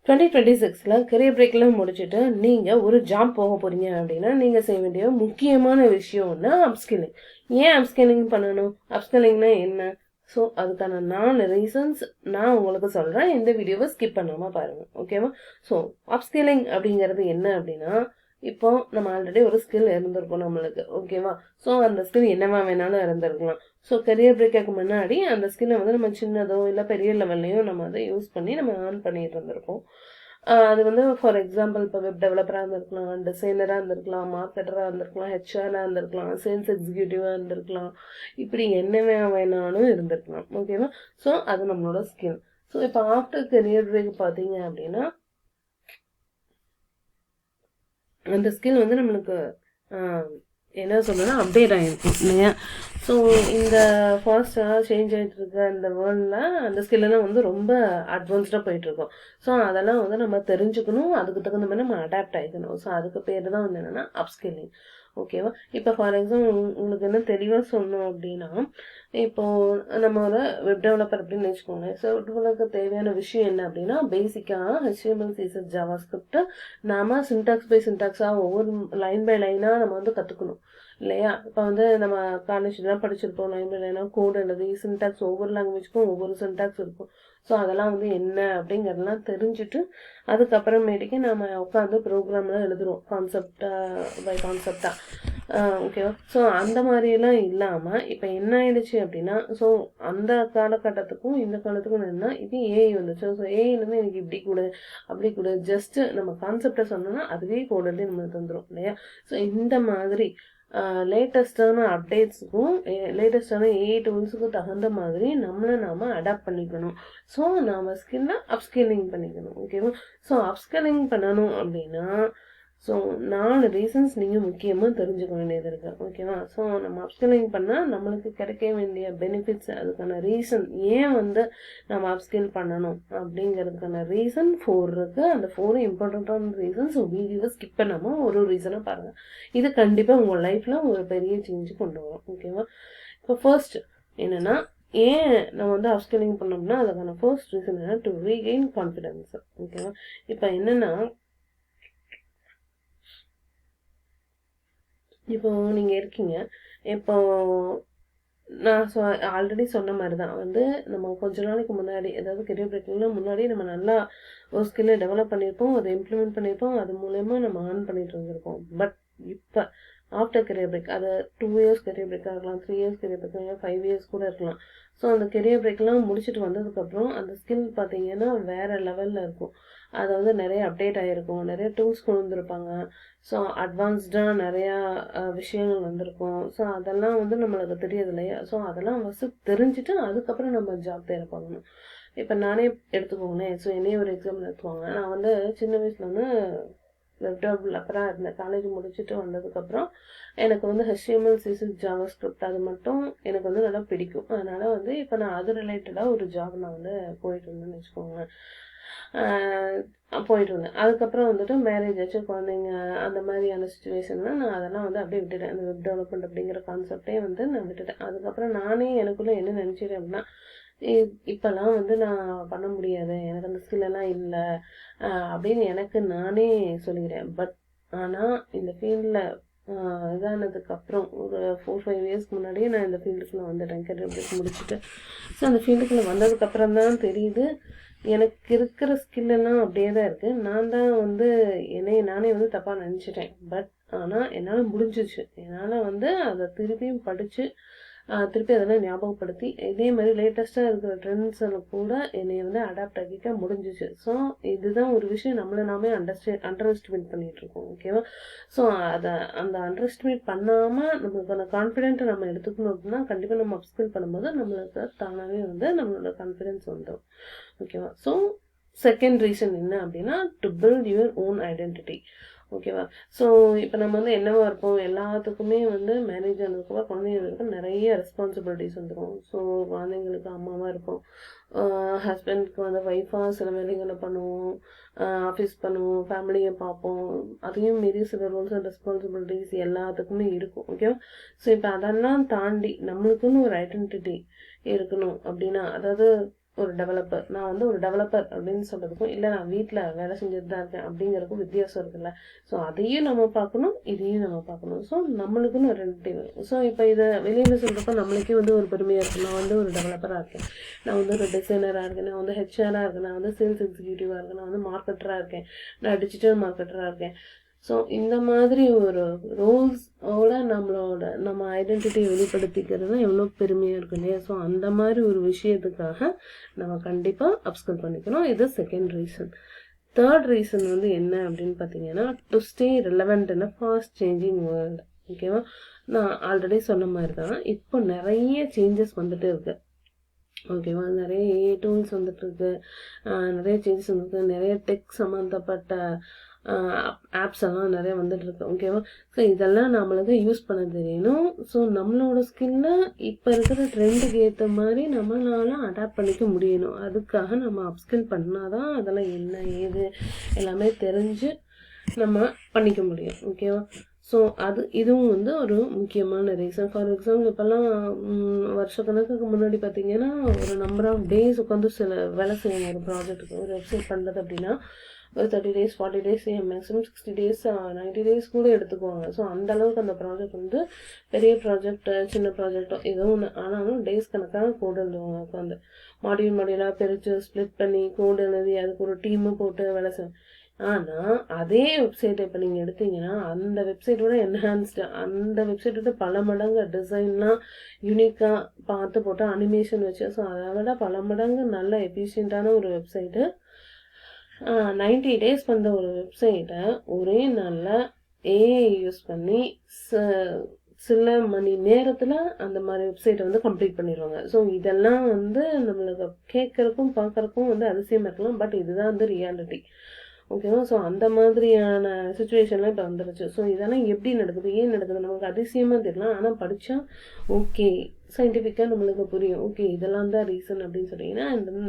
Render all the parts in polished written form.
2026ல career பிரேக்லாம் முடிச்சுட்டு நீங்கள் ஒரு ஜாப் போக போகிறீங்க அப்படின்னா நீங்கள் செய்ய வேண்டிய முக்கியமான விஷயம்னா அப்ஸ்கில்லிங். ஏன் அப்ஸ்கில்லிங் பண்ணணும்? அப்ஸ்கில்லிங்னா என்ன? ஸோ அதுக்கான 4 ரீசன்ஸ் நான் உங்களுக்கு சொல்கிறேன். இந்த வீடியோவை ஸ்கிப் பண்ணாமல் பாருங்கள், ஓகேவா? ஸோ அப்ஸ்கில்லிங் அப்படிங்கிறது என்ன அப்படின்னா, இப்போ நம்ம ஆல்ரெடி ஒரு ஸ்கில் இருந்திருப்போம் நம்மளுக்கு, ஓகேவா? ஸோ அந்த ஸ்கில் என்னவா வேணாலும் இருந்திருக்கலாம். ஸோ கரியர் பிரேக்குக்கு முன்னாடி அந்த ஸ்கில்லை வந்து நம்ம சின்னதோ இல்லை பெரிய லெவல்லையோ நம்ம அதை யூஸ் பண்ணி நம்ம ஏர்ன் பண்ணிட்டு இருந்திருப்போம். அது வந்து ஃபார் எக்ஸாம்பிள் இப்போ வெப் டெவலப்பராக இருந்திருக்கலாம், டிசைனராக இருந்திருக்கலாம், மார்க்கெட்டராக இருந்திருக்கலாம், ஹெச்ஆராக இருந்திருக்கலாம், சேல்ஸ் எக்ஸிக்யூட்டிவாக இருந்திருக்கலாம், இப்படி என்ன வேணாலும் இருந்திருக்கலாம், ஓகேவா? ஸோ அது நம்மளோட ஸ்கில். ஸோ இப்போ ஆஃப்டர் கரியர் பிரேக் பார்த்தீங்க அப்படின்னா அந்த ஸ்கில் வந்து நம்மளுக்கு என்ன சொல்லணும்னா அப்டேட் ஆகிருக்கும் இல்லையா? ஸோ இந்த ஃபாஸ்ட்டாக சேஞ்ச் ஆகிட்டு இருக்க இந்த வேர்ல்டில் அந்த ஸ்கில்லெல்லாம் வந்து ரொம்ப அட்வான்ஸ்டாக போயிட்டுருக்கோம். ஸோ அதெல்லாம் வந்து நம்ம தெரிஞ்சுக்கணும், அதுக்கு தகுந்த மாதிரி நம்ம அடாப்ட் ஆகிக்கணும். ஸோ அதுக்கு பேர் தான் வந்து என்னென்னா அப்ஸ்கில்லிங், ஓகேவா? இப்போ ஃபார் எக்ஸாம்பிள் உங்களுக்கு என்ன தெளிவாக சொல்லணும் அப்படின்னா, இப்போது நம்ம ஒரு வெப் டெவலப்பர் அப்படின்னு வச்சுக்கோங்க. ஸோ வெப் டெவலப்பருக்கு தேவையான விஷயம் என்ன அப்படின்னா, பேசிக்காக HTML CSS ஜாவா ஸ்கிரிப்ட் நாம சின்டாக்ஸ் பை சின்டாக்ஸாக ஒவ்வொரு லைன் பை லைனாக நம்ம வந்து கற்றுக்கணும் இல்லையா? இப்போ வந்து நம்ம காலேஜ்லாம் படிச்சிருப்போம், லைன் பை லைனாக கோட் எழுதி சின்டாக்ஸ் ஒவ்வொரு லாங்குவேஜ்க்கும் ஒவ்வொரு சின்டாக்ஸ் இருக்கும். ஸோ அதெல்லாம் வந்து என்ன அப்படிங்கிறதெல்லாம் தெரிஞ்சுட்டு அதுக்கப்புறமேட்டுக்கு நம்ம உட்காந்து ப்ரோக்ராம்லாம் எழுதுகிறோம் பை கான்செப்டாக, ஓகேவா? ஸோ அந்த மாதிரியெல்லாம் இல்லாமல் இப்போ என்ன ஆயிடுச்சு அப்படின்னா, ஸோ அந்த காலகட்டத்துக்கும் இந்த காலத்துக்கும் என்னன்னா, இது ஏஐ வந்துச்சு. ஸோ ஏஐலேருந்து எனக்கு இப்படி கூட அப்படி கூட ஜஸ்ட்டு நம்ம கான்செப்டை சொன்னோம்னா அதுவே கோட் எழுதி நம்ம தந்துடும் இல்லையா? ஸோ இந்த மாதிரி லேட்டஸ்டான அப்டேட்ஸுக்கும் லேட்டஸ்டான ஏஐ டூல்ஸுக்கும் தகுந்த மாதிரி நம்மளை நாம் அடாப்ட் பண்ணிக்கணும். ஸோ நாம் ஸ்கில்லை அப்ஸ்கில்லிங் பண்ணிக்கணும், ஓகேவா? ஸோ அப்ஸ்கில்லிங் பண்ணணும் அப்படின்னா ஸோ 4 ரீசன்ஸ் நீங்கள் முக்கியமாக தெரிஞ்சுக்க வேண்டியது இருக்குது, ஓகேவா? ஸோ நம்ம அப்ஸ்கில்லிங் பண்ணால் நம்மளுக்கு கிடைக்க வேண்டிய பெனிஃபிட்ஸ், அதுக்கான ரீசன் ஏன் வந்து நம்ம அப்ஸ்கில் பண்ணணும் அப்படிங்கிறதுக்கான ரீசன் 4 இருக்குது. அந்த 4 இம்பார்ட்டண்ட்டான ரீசன்ஸ். ஸோ வீடியோவை ஸ்கிப் பண்ணாமல் ஒரு ரீசனாக பாருங்கள். இது கண்டிப்பாக உங்கள் லைஃப்பில் ஒரு பெரிய சேஞ்சு கொண்டு வரும், ஓகேவா? இப்போ ஃபர்ஸ்ட் என்னென்னா, ஏன் நம்ம வந்து அப்ஸ்கில்லிங் பண்ணோம்னா அதுக்கான ஃபர்ஸ்ட் ரீசன் என்ன, டு ரீகெயின் கான்ஃபிடென்ஸ், ஓகேவா? இப்போ என்னென்னா, இப்போ நீங்கள் இருக்கீங்க, இப்போ நான் ஆல்ரெடி சொன்ன மாதிரி தான் வந்து நம்ம கொஞ்ச நாளைக்கு முன்னாடி, அதாவது கெரியர் பிரேக்கிங்லாம் முன்னாடி நம்ம நல்லா ஒரு ஸ்கில்லை டெவலப் பண்ணியிருப்போம், அதை இம்ப்ளிமெண்ட் பண்ணியிருப்போம், அது மூலயமா நம்ம ஏர்ன் பண்ணிட்டு இருந்திருப்போம். பட் இப்போ ஆஃப்டர் கெரியர் பிரேக், அது 2 இயர்ஸ் கெரியர் பிரேக்காக இருக்கலாம், 3 இயர்ஸ் கெரியர் பிரேக் இருக்கலாம், 5 இயர்ஸ் கூட இருக்கலாம். ஸோ அந்த கெரியர் பிரேக்லாம் முடிச்சுட்டு வந்ததுக்கப்புறம் அந்த ஸ்கில் பார்த்தீங்கன்னா வேறு லெவலில் இருக்கும். அதாவது நிறைய அப்டேட் ஆகிருக்கும், நிறைய டூல்ஸ் கொண்டு வந்திருப்பாங்க. ஸோ அட்வான்ஸ்டாக நிறையா விஷயங்கள் வந்திருக்கும். ஸோ அதெல்லாம் வந்து நம்மளுக்கு தெரியாது இல்லையா? ஸோ அதெல்லாம் ஃபஸ்ட்டு தெரிஞ்சுட்டு அதுக்கப்புறம் நம்ம ஜாப் தேட பண்ணணும். இப்போ நானே எடுத்துக்கோங்களேன். ஸோ என்னையே ஒரு எக்ஸாம்பிள் எடுத்துக்கோங்க. நான் வந்து சின்ன வயசில் வந்து வெப் டெவலப்பராக இருந்தேன். காலேஜ் முடிச்சுட்டு வந்ததுக்கப்புறம் எனக்கு வந்து HTML CSS ஜாவா ஸ்கிரிப்ட் அது மட்டும் எனக்கு வந்து நல்லா பிடிக்கும். அதனால் வந்து இப்போ நான் அது ரிலேட்டடாக ஒரு ஜாப் நான் வந்து போயிட்டு இருந்தேன்னு வச்சுக்கோங்க. போயிட்டு இருந்தேன். அதுக்கப்புறம் வந்துட்டு மேரேஜ் ஆச்சு, குழந்தைங்க, அந்த மாதிரியான சுச்சுவேஷனில் நான் அதெல்லாம் வந்து அப்படியே விட்டுட்டேன். அந்த வெப் டெவலப்மெண்ட் அப்படிங்கிற கான்செப்டே வந்து நான் விட்டுட்டேன். அதுக்கப்புறம் நானே எனக்குள்ளே என்ன நினச்சிட்டேன் அப்படின்னா, இப்போல்லாம் வந்து நான் பண்ண முடியாது, எனக்கு அந்த ஸ்கில்லெல்லாம் இல்லை அப்படின்னு எனக்கு நானே சொல்லிக்கிறேன். பட் ஆனால் இந்த ஃபீல்டில் இதானதுக்கப்புறம் ஒரு 4-5 இயர்ஸ்க்கு முன்னாடியே நான் இந்த ஃபீல்டுக்குள்ளே வந்துட்டேன், கெரியர் பிரேக் முடிச்சுட்டு. ஸோ அந்த ஃபீல்டுக்குள்ளே வந்ததுக்கப்புறம் தான் தெரியுது எனக்கு இருக்கிற ஸ்கில்லெல்லாம் அப்படியே தான் இருக்குது. நான் தான் வந்து என்னைய நானே வந்து தப்பாக நினச்சிட்டேன். பட் ஆனால் என்னால் முடிஞ்சிச்சு. என்னால் வந்து அதை திருப்பியும் படித்து திருப்பி அதெல்லாம் ஞாபகப்படுத்தி இதே மாதிரி லேட்டஸ்ட்டாக இருக்கிற ட்ரெண்ட்ஸில் கூட என்னை வந்து அடாப்ட் ஆகிக்க முடிஞ்சிச்சு. ஸோ இதுதான் ஒரு விஷயம், நம்மளை நாமே அண்டர் எஸ்டிமேட் பண்ணிகிட்ருக்கோம், ஓகேவா? ஸோ அதை அந்த அண்டர் எஸ்டிமேட் பண்ணாமல் நம்மளுக்கான கான்ஃபிடென்ட்டை நம்ம எடுத்துக்கணும் அப்படின்னா கண்டிப்பாக நம்ம அப்ஸ்கில் பண்ணும்போது நம்மளுக்கு தானாகவே வந்து நம்மளோட கான்ஃபிடென்ஸ் வந்துடும், ஓகேவா? ஸோ செகண்ட் ரீசன் என்ன அப்படின்னா, to build your own identity, ஓகேவா? ஸோ இப்போ நம்ம வந்து என்னவா இருப்போம், எல்லாத்துக்குமே வந்து மேரேஜ் ஆனதுக்கப்புறம் குழந்தைங்களுக்கு நிறைய ரெஸ்பான்சிபிலிட்டிஸ் வந்துடும். ஸோ குழந்தைங்களுக்கு அம்மாவாக இருப்போம், ஹஸ்பண்டுக்கு வந்து ஒய்ஃபாக சில வேலைகளை பண்ணுவோம், ஆஃபீஸ் பண்ணுவோம், ஃபேமிலியை பார்ப்போம், அதையும் மீறி சில ரூல்ஸ் அண்ட் ரெஸ்பான்சிபிலிட்டிஸ் எல்லாத்துக்குமே இருக்கும், ஓகேவா? ஸோ இப்போ அதெல்லாம் தாண்டி நம்மளுக்குன்னு ஒரு ஐடென்டிட்டி இருக்கணும் அப்படின்னா, அதாவது ஒரு டெவலப்பர், நான் வந்து ஒரு டெவலப்பர் அப்படின்னு சொல்கிறதுக்கும், இல்லை நான் வீட்டில் வேலை செஞ்சுட்டு தான் இருக்கேன் அப்படிங்கிறதுக்கும் வித்தியாசம் இருக்குல்ல. ஸோ அதையும் நம்ம பார்க்கணும், இதையும் நம்ம பார்க்கணும். ஸோ நம்மளுக்குன்னு ஒரு ரெண்டு. ஸோ இப்போ இதை வெளியில் சொல்கிறப்ப நம்மளுக்கே வந்து ஒரு பெருமையாக இருக்கும். நான் வந்து ஒரு டெவலப்பராக இருக்கேன், நான் வந்து ஒரு டிசைனராக இருக்கேன், நான் வந்து ஹெச்ஆராக இருக்கேன், நான் வந்து சேல்ஸ் எக்ஸிக்யூட்டிவாக இருக்கேன், நான் வந்து மார்க்கெட்டராக இருக்கேன், நான் டிஜிட்டல் மார்க்கெட்டராக இருக்கேன். ஸோ இந்த மாதிரி ஒரு ரோல்ஸோட நம்ம ஐடென்டிட்டியை வெளிப்படுத்திக்கிறது எவ்வளோ பெருமையாக இருக்கு இல்லையா. ஸோ அந்த மாதிரி ஒரு விஷயத்துக்காக நம்ம கண்டிப்பாக அப்ஸ்கில் பண்ணிக்கணும். இது செகண்ட் ரீசன். தேர்ட் ரீசன் வந்து என்ன அப்படின்னு பார்த்தீங்கன்னா, to stay relevant in a fast changing world. ஓகேவா, நான் ஆல்ரெடி சொன்ன மாதிரி தான் இப்போ நிறைய சேஞ்சஸ் வந்துட்டு இருக்கு. ஓகேவா, நிறைய ஏஐ டூல்ஸ் வந்துட்டு இருக்கு, நிறைய சேஞ்சஸ் வந்துருக்கு, நிறைய டெக் சம்மந்தப்பட்ட ஆப்ஸ் எல்லாம் நிறைய வந்துட்டு இருக்கு. ஓகேவா, ஸோ இதெல்லாம் நம்மளுக்கு யூஸ் பண்ண தெரியணும். ஸோ நம்மளோட ஸ்கில்லை இப்போ இருக்கிற ட்ரெண்டுக்கு ஏற்ற மாதிரி நம்மளால அடாப்ட் பண்ணிக்க முடியணும். அதுக்காக நம்ம அப்ஸ்கில் பண்ணாதான் அதெல்லாம் என்ன ஏது எல்லாமே தெரிஞ்சு நம்ம பண்ணிக்க முடியும். ஓகேவா, ஸோ இதுவும் வந்து ஒரு முக்கியமான ரீசன். ஃபார் எக்ஸாம்பிள் இப்போல்லாம் வருஷக்கணக்குக்கு முன்னாடி பார்த்தீங்கன்னா ஒரு நம்பர் ஆஃப் டேஸ் உட்காந்து சில வேலை செய்யணும். ஒரு ப்ராஜெக்ட்டுக்கு ஒரு வெப்சைட் பண்ணுறது அப்படின்னா ஒரு 30 days 40 days maximum 60 days 90 days கூட எடுத்துக்குவாங்க. ஸோ அந்த அளவுக்கு அந்த ப்ராஜெக்ட் வந்து பெரிய ப்ராஜெக்ட் சின்ன ப்ராஜெக்டோ ஏதோ ஒன்று ஆனாலும் டேஸ் கணக்காக கோடு எழுதுவாங்க. உட்காந்து மாடியூலாக பிரித்து ஸ்ப்ளிட் பண்ணி கோடு எழுதி அதுக்கு ஒரு டீமு போட்டு வேலை செய்வாங்க. ஆனால் அதே வெப்சைட்டை இப்போ நீங்கள் எடுத்தீங்கன்னா அந்த வெப்சைட்டோட என்ஹான்ஸ்டு, அந்த வெப்சைட்டோட பல மடங்கு டிசைன்லாம் யூனிக்காக பார்த்து போட்டு அனிமேஷன் வச்சு, ஸோ அதை விட பல மடங்கு நல்ல எஃபிஷியண்ட்டான ஒரு வெப்சைட்டு 90 days பண்ணுற ஒரு வெப்சைட்டை ஒரே நாளில் ஏஐ யூஸ் பண்ணி சில மணி நேரத்தில் அந்த மாதிரி வெப்சைட்டை வந்து கம்ப்ளீட் பண்ணிடுவாங்க. ஸோ இதெல்லாம் வந்து நம்மளுக்கு கேட்குறக்கும் பார்க்குறக்கும் வந்து அதிசயமாக இருக்கலாம், பட் இதுதான் வந்து ரியாலிட்டி. ஓகேவா, ஸோ அந்த மாதிரியான சுச்சுவேஷன்லாம் இப்போ வந்துருச்சு. ஸோ இதெல்லாம் எப்படி நடக்குது, ஏன் நடக்குது நமக்கு அதிசயமாக தெரியலாம், ஆனால் படித்தா ஓகே சயின்டிஃபிக்காக நம்மளுக்கு புரியும். ஓகே இதெல்லாம் தான் ரீசன் அப்படின்னு சொன்னீங்கன்னா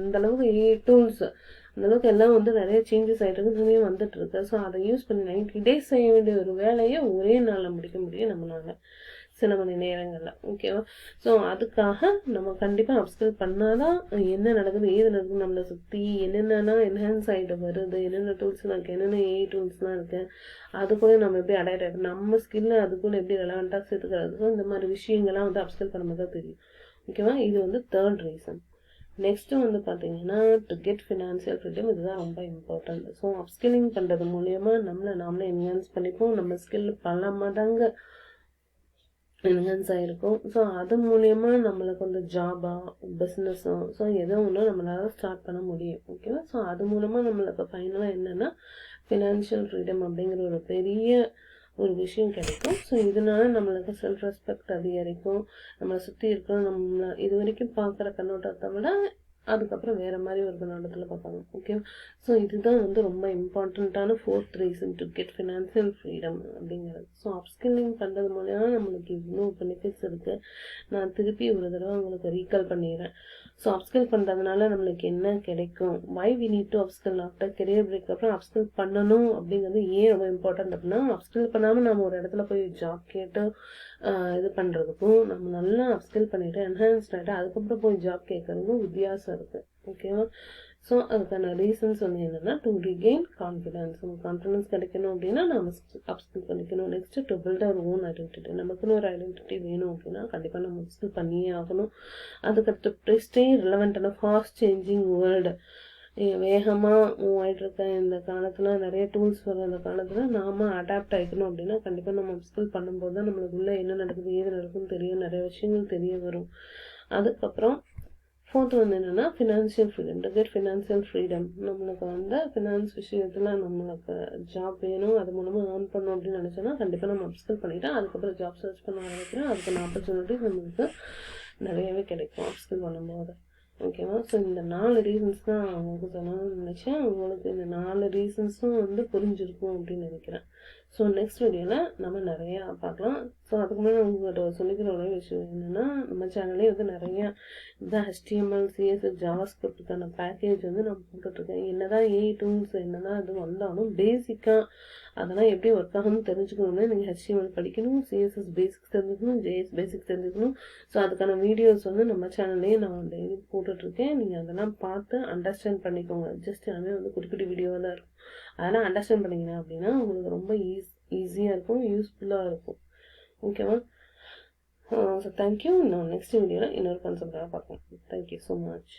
இந்த அளவுக்கு ஏஐ டூல்ஸ் அந்தளவுக்கு எல்லாம் வந்து நிறைய சேஞ்சஸ் ஆகிட்டு நிறைய வந்துட்டு இருக்கு. ஸோ அதை யூஸ் பண்ணி 90 days செய்ய வேண்டிய ஒரு வேலையை ஒரே நாளில் முடிக்க முடியும் நம்மளால சில மணி நேரங்களில். ஓகேவா, ஸோ அதுக்காக நம்ம கண்டிப்பாக அப்ஸ்கில் பண்ணாதான் என்ன நடக்குது ஏது நடக்குது நம்மளை சுற்றி என்னென்னா என்ஹான்ஸ் ஆகிட்டு வருது, என்னென்ன டூல்ஸ்லாம் இருக்குது, என்னென்ன ஏஐ டூல்ஸ்லாம் இருக்குது, அதுக்குள்ளே நம்ம எப்படி அடாப்ட் ஆகிடும், நம்ம ஸ்கில்லை அதுக்குள்ளே எப்படி ரெலவெண்ட்டாக சேர்த்துக்கிறது. ஸோ இந்த மாதிரி விஷயங்கள்லாம் வந்து அப்ஸ்கில் பண்ணும்போது தான் தெரியும். ஓகேவா, இது வந்து தேர்ட் ரீசன். நெக்ஸ்ட்டு வந்து பார்த்தீங்கன்னா டு கெட் ஃபினான்ஷியல் ஃப்ரீடம். இதுதான் ரொம்ப இம்பார்ட்டன்ட். ஸோ அப்ஸ்கில்லிங் பண்ணுறது மூலயமா நாமளே என்ஹான்ஸ் பண்ணிப்போம், நம்ம ஸ்கில் பல மடங்கு என்ஹான்ஸ் ஆகிருக்கும். ஸோ அது மூலயமா நம்மளுக்கு வந்து ஜாபாக பிஸ்னஸோ ஸோ ஏதோ ஒன்று நம்மளால ஸ்டார்ட் பண்ண முடியும். ஓகேவா, ஸோ அது மூலமாக நம்மளுக்கு ஃபைனலாக என்னென்னா ஃபினான்ஷியல் ஃப்ரீடம் அப்படிங்கிற ஒரு பெரிய ஒரு விஷயம் கிடைக்கும். ஸோ இதனால நம்மளுக்கு செல்ஃப் ரெஸ்பெக்ட் அதிகரிக்கும், நம்மளை சுற்றி இருக்கிற நம்ம இது வரைக்கும் பார்க்குற கண்ணோட்டத்தை விட அதுக்கப்புறம் வேறு மாதிரி ஒரு கண்ணோட்டத்தில் பார்ப்பாங்க. ஓகேவா, ஸோ இதுதான் வந்து ரொம்ப இம்பார்ட்டண்ட்டான fourth reason to get financial freedom அப்படிங்கிறது. ஸோ அப்ஸ்கில்லிங் பண்ணுறது மூலமா நம்மளுக்கு இவ்வளோ பெனிஃபிட்ஸ் இருக்குது. நான் திருப்பி ஒரு தடவை உங்களுக்கு ரீகால் பண்ணிடுறேன். ஸோ அப்ஸ்கில் பண்ணுறதுனால நம்மளுக்கு என்ன கிடைக்கும், why we need to upskill after career break அப்புறம் அப்ஸ்கில் பண்ணணும் அப்படிங்கிறது ஏன் ரொம்ப இம்பார்ட்டன்ட் அப்படின்னா, அப்ஸ்கில் பண்ணாமல் நம்ம ஒரு இடத்துல போய் ஜாப் கேட்டு இது பண்ணுறதுக்கும் நம்ம நல்லா அப்ஸ்கில் பண்ணிவிட்டு என்ஹான்ஸ்ட் ஆகிட்டு அதுக்கப்புறம் போய் ஜாப் கேட்குறதுக்கும் வித்தியாசம் இருக்குது. ஓகேவா, ஸோ அதுக்கான ரீசன்ஸ் வந்து என்னென்னா டு ரீகெயின் கான்ஃபிடன்ஸ். நம்ம கான்ஃபிடன்ஸ் கிடைக்கணும் அப்படின்னா நம்ம அப்ஸ்கில் பண்ணிக்கணும். Next to build our own identity. நமக்குன்னு ஒரு ஐடென்டிட்டி வேணும் அப்படின்னா கண்டிப்பாக நம்ம அப்ஸ்கில் பண்ணியே ஆகணும். அதுக்கடுத்து ஸ்டே ரிலவெண்ட்டான ஃபாஸ்ட் சேஞ்சிங் வேர்ல்டு. வேகமாக மூவ் ஆகிட்டு இருக்க இந்த காலத்தில் நிறைய டூல்ஸ் வர அந்த காலத்தில் நாம் அடாப்ட் ஆகிக்கணும் அப்படின்னா கண்டிப்பாக நம்ம அப்ஸ்கில் பண்ணும்போது தான் நம்மளுக்குள்ளே என்ன நடக்குது ஏது நடக்குதுன்னு தெரியும், நிறைய விஷயங்கள் தெரிய வரும். அதுக்கப்புறம் ஃபோர்த் வந்து என்னென்னா financial freedom. To get financial freedom. நம்மளுக்கு வந்து ஃபினான்ஸ் விஷயத்தில் நம்மளுக்கு ஜாப் வேணும், அது மூலமாக ஏர்ன் பண்ணணும் அப்படின்னு நினச்சோன்னா கண்டிப்பாக நம்ம அப்ஸ்கில் பண்ணிவிட்டு அதுக்கப்புறம் ஜாப் சர்ச் பண்ண ஆரம்பிக்கிறோம். அதுக்கான ஆப்பர்ச்சுனிட்டிஸ் நம்மளுக்கு நிறையவே கிடைக்கும் அப்ஸ்கில் பண்ணும்போது. ஓகேவா, ஸோ இந்த 4 ரீசன்ஸ் தான் உங்களுக்கு சொல்லணும்னு நினச்சேன். உங்களுக்கு இந்த 4 ரீசன்ஸும் வந்து புரிஞ்சிருக்கும் அப்படின்னு நினைக்கிறேன். ஸோ நெக்ஸ்ட் வீடியோவில் நம்ம நிறையா பார்க்கலாம். ஸோ அதுக்கு முன்னாடி உங்கள்கிட்ட சொல்லிக்கிற ஒரே விஷயம் என்னென்னா, நம்ம சேனல்லே வந்து நிறையா இந்த HTML, CSS, ஜாவாஸ்கிரிப்டுக்கான பேக்கேஜ் வந்து நான் போட்டுட்ருக்கேன். என்னதான் ஏஐ டூல்ஸ் என்னதான் இது வந்தாலும் பேசிக்காக அதெல்லாம் எப்படி ஒர்க் ஆகும்னு தெரிஞ்சுக்கணும்னா நீங்கள் HTML படிக்கணும், CSS பேசிக்ஸ் தெரிஞ்சுக்கணும், JS பேசிக்ஸ் தெரிஞ்சுக்கணும். ஸோ அதுக்கான வீடியோஸ் வந்து நம்ம சேனல்லேயே நான் டெய்லி போட்டுட்ருக்கேன். நீங்கள் அதெல்லாம் பார்த்து அண்டர்ஸ்டாண்ட் பண்ணிக்கோங்க. ஜஸ்ட் எல்லாமே வந்து குட்டி குட்டி வீடியோவாக தான் இருக்கும். அதெல்லாம் அண்டர்ஸ்டாண்ட் பண்ணிங்கன்னா அப்படின்னா உங்களுக்கு ரொம்ப ஈஸியாக இருக்கும், யூஸ்ஃபுல்லாக இருக்கும். ஓகேவா? So thank you. நான் நெக்ஸ்ட் வீடியோவில் இன்னொரு கான்செப்டாக பார்க்கலாம். Thank you so much.